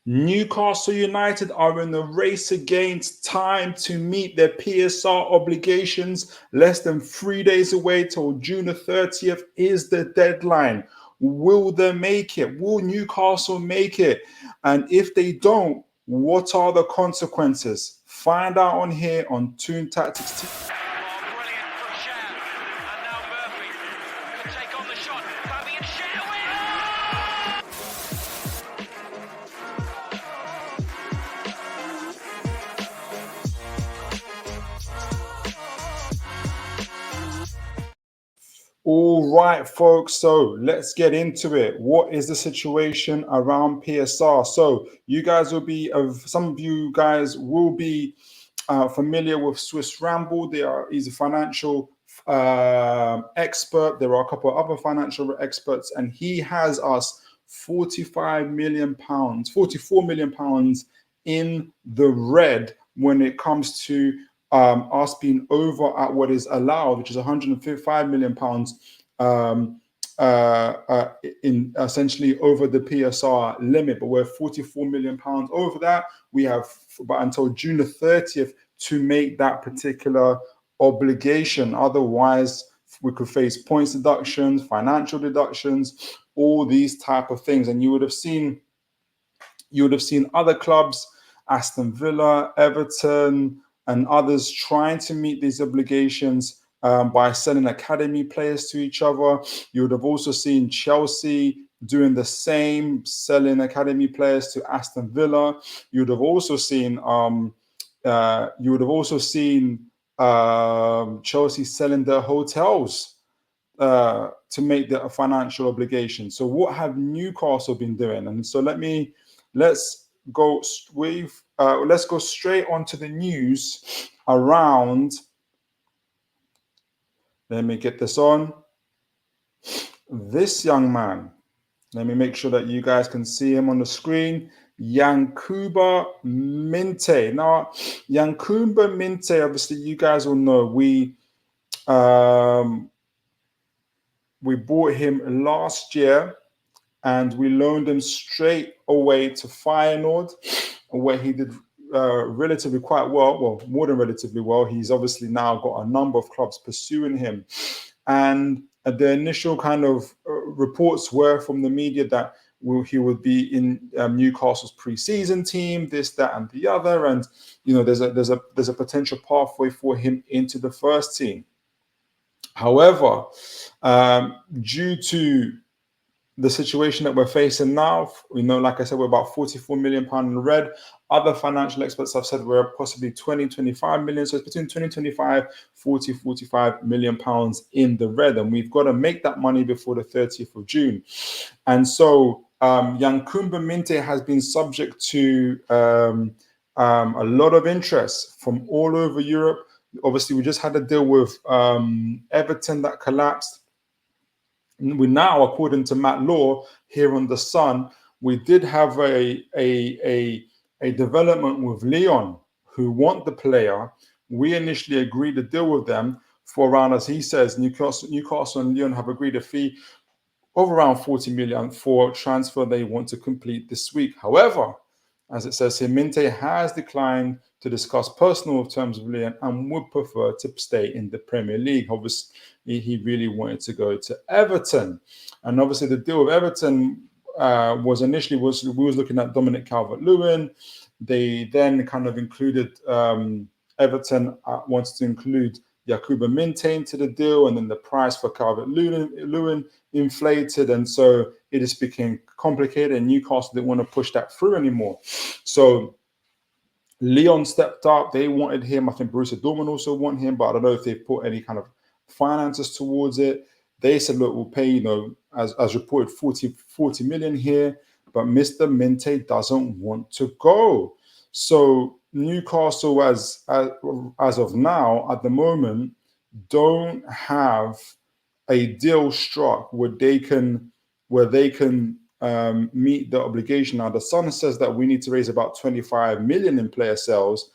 Newcastle United are in the race against time to meet their PSR obligations. Less than 3 days away till June the 30th is the deadline. Will they make it? Will Newcastle make it? And if they don't, what are the consequences? Find out on here on Toon Tactics TV. Brilliant from Share. And now Murphy can take on the shot. Fabian Share All right, folks. So let's get into it. What is the situation around PSR? So you guys will be, some of you guys will be familiar with Swiss Ramble. He's a financial expert. There are a couple of other financial experts, and he has us 45 million pounds, 44 million pounds in the red when it comes to us being over at what is allowed, which is 155 million pounds in essentially over the PSR limit, but we're 44 million pounds over that. We have but until June the 30th to make that particular obligation. Otherwise, we could face points deductions, financial deductions, all these type of things. And you would have seen other clubs, Aston Villa, Everton, and others trying to meet these obligations by selling academy players to each other. You would have also seen Chelsea doing the same, selling academy players to Aston Villa. You would have also seen Chelsea selling their hotels to make the financial obligation. So what have Newcastle been doing? And so let's go straight onto the news around. Let me get this on. This young man. Let me make sure that you guys can see him on the screen. Yankuba Minteh. Now, Yankuba Minteh, obviously, you guys will know we bought him last year, and we loaned him straight away to Feyenoord, where he did relatively quite well, more than relatively well. He's obviously now got a number of clubs pursuing him. And the initial kind of reports were from the media that he would be in Newcastle's pre-season team, this, that, and the other. And, there's a potential pathway for him into the first team. However, due to the situation that we're facing now, like I said, we're about 44 million pounds in the red. Other financial experts have said we're possibly 25 million. So it's between 25, 45 million pounds in the red. And we've got to make that money before the 30th of June. And so Yankuba Minteh has been subject to a lot of interest from all over Europe. Obviously, we just had to deal with Everton that collapsed. We now, according to Matt Law here on The Sun, we did have a development with Lyon, who want the player. We initially agreed to deal with them for around, as he says, Newcastle and Lyon have agreed a fee of around 40 million for transfer they want to complete this week. However, as it says here, Minteh has declined to discuss personal terms with Lyon and would prefer to stay in the Premier League. Obviously, he really wanted to go to Everton. And obviously, the deal with Everton was initially, we was looking at Dominic Calvert-Lewin. They then kind of included, Everton wanted to include Yankuba Minteh into the deal, and then the price for Calvert-Lewin inflated, and so it just became complicated, and Newcastle didn't want to push that through anymore. So Lyon stepped up. They wanted him. I think Borussia Dortmund also want him, but I don't know if they've put any kind of finances towards it. They said, look, we'll pay, as reported, 40 million here, but Mr. Minteh doesn't want to go. So Newcastle, as of now, at the moment, don't have a deal struck where they can meet the obligation. Now, the Sun says that we need to raise about 25 million in player sales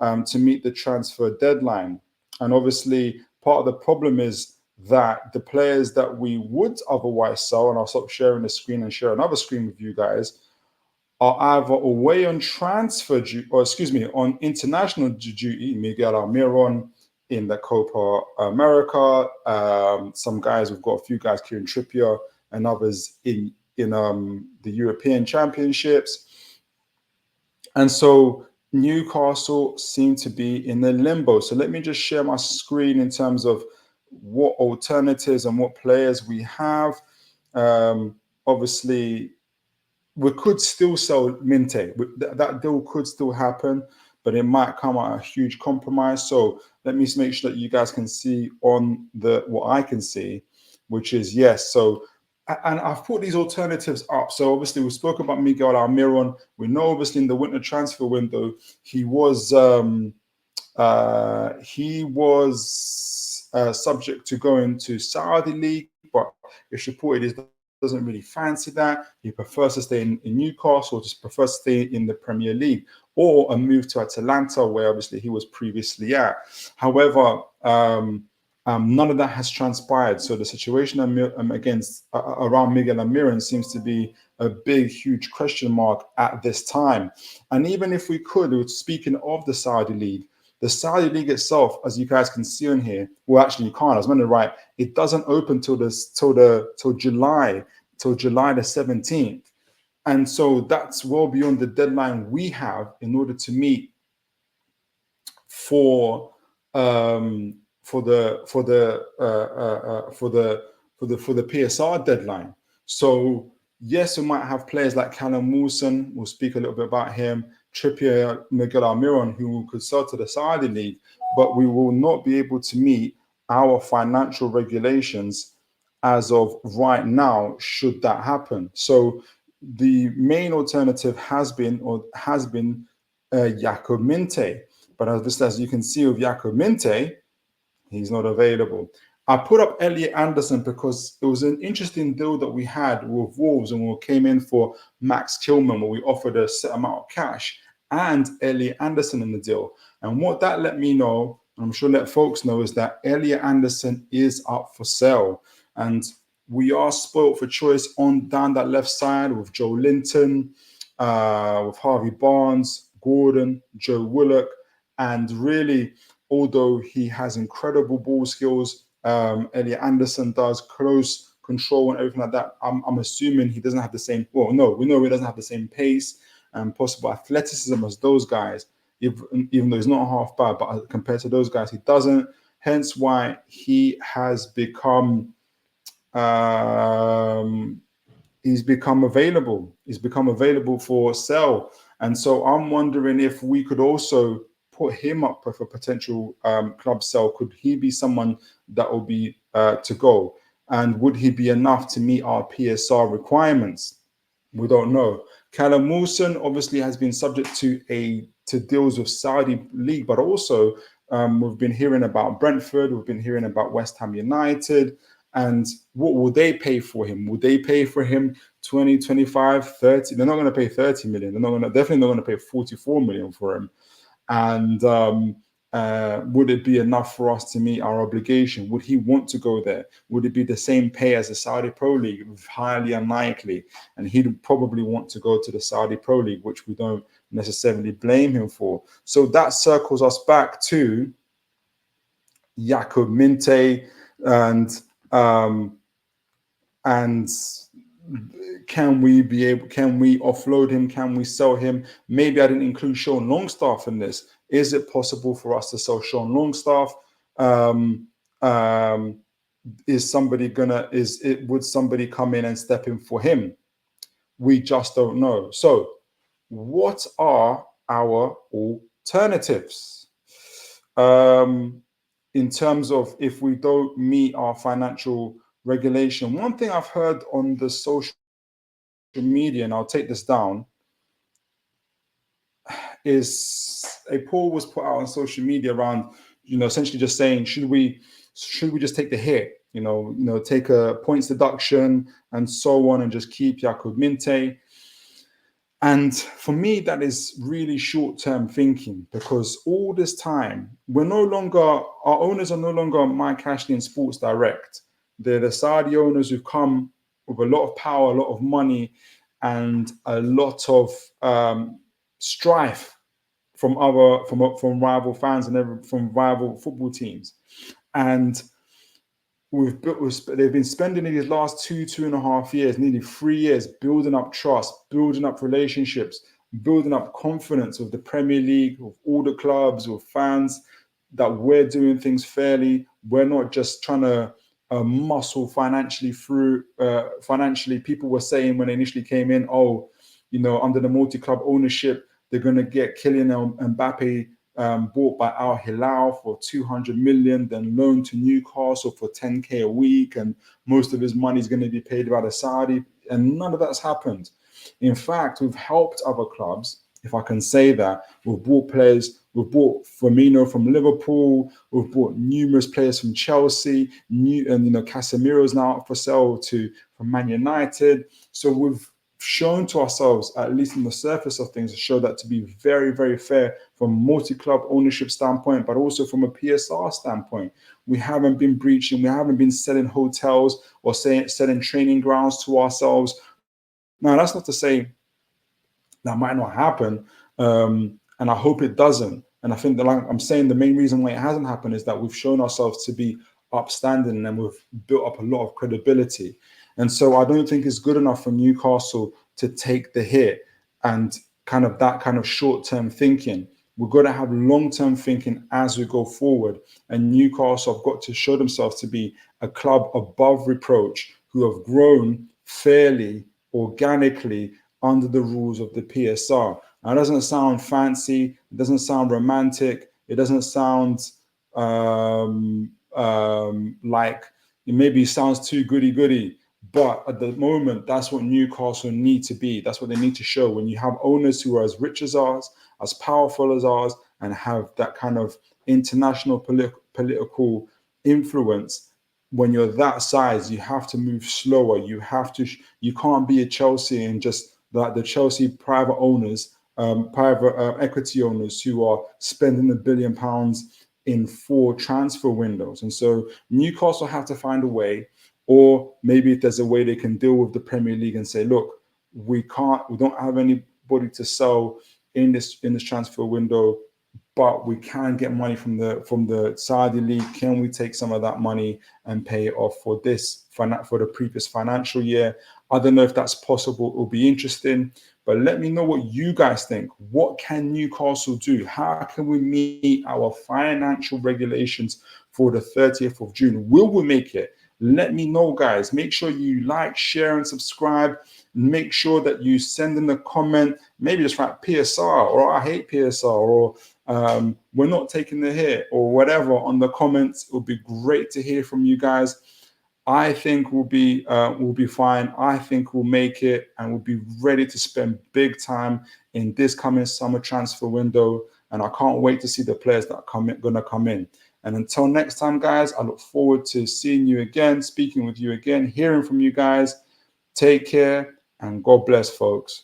to meet the transfer deadline. And obviously, part of the problem is that the players that we would otherwise sell, and I'll stop sharing the screen and share another screen with you guys, are either away on transfer duty, or excuse me, on international duty. Miguel Almiron in the Copa America. Some guys, we've got a few guys, Kieran Trippier, and others in the European Championships. And so Newcastle seem to be in the limbo. So let me just share my screen in terms of what alternatives and what players we have. Obviously, we could still sell Minteh. That deal could still happen, but it might come at a huge compromise. So let me make sure that you guys can see on what I can see, which is yes. So, and I've put these alternatives up. So obviously we spoke about Miguel Almiron. We know obviously in the winter transfer window he was subject to going to Saudi League, but it's reported he doesn't really fancy that. He prefers to stay in Newcastle, or just prefers to stay in the Premier League, or a move to Atalanta, where obviously he was previously at. However, none of that has transpired. So the situation around Miguel Almiron seems to be a big, huge question mark at this time. And even if we could, speaking of the Saudi League itself, as you guys can see on here, well, actually you can't. I was meant to write, it doesn't open till July the 17th, and so that's well beyond the deadline we have in order to meet for the PSR deadline. So yes, we might have players like Callum Wilson. We'll speak a little bit about him. Trippier, Miguel Almiron, who could sell to the Saudi League, but we will not be able to meet our financial regulations as of right now, should that happen. So the main alternative has been Yankuba Minteh. But as you can see with Yankuba Minteh, he's not available. I put up Elliot Anderson because it was an interesting deal that we had with Wolves, and we came in for Max Tillman, where we offered a set amount of cash and Elliot Anderson in the deal. And what that let me know, and I'm sure let folks know, is that Elliot Anderson is up for sale. And we are spoilt for choice down that left side with Joe Linton, with Harvey Barnes, Gordon, Joe Willock, and really, although he has incredible ball skills, Elliot Anderson does close control and everything like that. I'm assuming he doesn't have the same. Well, no, we know he doesn't have the same pace and possible athleticism as those guys. Even though he's not half bad, but compared to those guys, he doesn't. Hence, why he has become he's become available. He's become available for sale, and so I'm wondering if we could also put him up for potential club sale. Could he be someone that will be to go? And would he be enough to meet our PSR requirements? We don't know. Callum Wilson obviously has been subject to deals with Saudi League, but also we've been hearing about Brentford, we've been hearing about West Ham United, and what will they pay for him? Will they pay for him 20, 25, 30? They're not going to pay 30 million. Definitely not going to pay 44 million for him. And would it be enough for us to meet our obligation? Would he want to go there? Would it be the same pay as the Saudi Pro League? Highly unlikely. And he'd probably want to go to the Saudi Pro League, which we don't necessarily blame him for. So that circles us back to Yankuba Minteh and can we offload him? Can we sell him? Maybe I didn't include Sean Longstaff in this. Is it possible for us to sell Sean Longstaff? Would somebody come in and step in for him? We just don't know. So what are our alternatives? In terms of if we don't meet our financial regulation, one thing I've heard on the social media, and I'll take this down, is a poll was put out on social media around, essentially just saying, should we just take the hit, take a points deduction and so on, and just keep Yankuba Minteh? And for me, that is really short-term thinking, because all this time, our owners are no longer Mike Ashley and Sports Direct. They're the Saudi owners who've come with a lot of power, a lot of money, and a lot of strife from rival fans and from rival football teams. And they've been spending these last 2.5 years, nearly 3 years, building up trust, building up relationships, building up confidence with the Premier League, with all the clubs, with fans, that we're doing things fairly. We're not just trying to muscle financially through. Financially, people were saying when they initially came in, oh, under the multi-club ownership, they're going to get Kylian Mbappe bought by Al Hilal for 200 million, then loaned to Newcastle for 10k a week, and most of his money is going to be paid by the Saudi, and none of that's happened. In fact, we've helped other clubs, if I can say that. We've bought players. We've bought Firmino from Liverpool. We've bought numerous players from Chelsea. Casemiro's now up for sale from Man United. So we've shown to ourselves, at least on the surface of things, to show that to be very, very fair from a multi-club ownership standpoint, but also from a PSR standpoint. We haven't been breaching. We haven't been selling hotels or selling training grounds to ourselves. Now, that's not to say that might not happen, and I hope it doesn't. And I think that, like I'm saying, the main reason why it hasn't happened is that we've shown ourselves to be upstanding, and we've built up a lot of credibility. And so I don't think it's good enough for Newcastle to take the hit and that kind of short-term thinking. We've got to have long-term thinking as we go forward. And Newcastle have got to show themselves to be a club above reproach, who have grown fairly, organically, under the rules of the PSR. Now, it doesn't sound fancy. It doesn't sound romantic. It doesn't sound like it maybe sounds too goody-goody. But at the moment, that's what Newcastle need to be. That's what they need to show. When you have owners who are as rich as ours, as powerful as ours, and have that kind of international political influence, when you're that size, you have to move slower. You can't be a Chelsea and just like the Chelsea private owners, private equity owners who are spending £1 billion in 4 transfer windows. And so Newcastle have to find a way. Or maybe if there's a way they can deal with the Premier League and say, look, we don't have anybody to sell in this transfer window, but we can get money from the Saudi League. Can we take some of that money and pay it off for the previous financial year? I don't know if that's possible. It will be interesting, but let me know what you guys think. What can Newcastle do? How can we meet our financial regulations for the 30th of June? Will we make it? Let me know, guys. Make sure you like, share, and subscribe. Make sure that you send in a comment. Maybe just write PSR, or I hate PSR, or we're not taking the hit, or whatever on the comments. It would be great to hear from you guys. I think we'll be fine. I think we'll make it, and we'll be ready to spend big time in this coming summer transfer window. And I can't wait to see the players that are going to come in. And until next time, guys, I look forward to seeing you again, speaking with you again, hearing from you guys. Take care, and God bless, folks.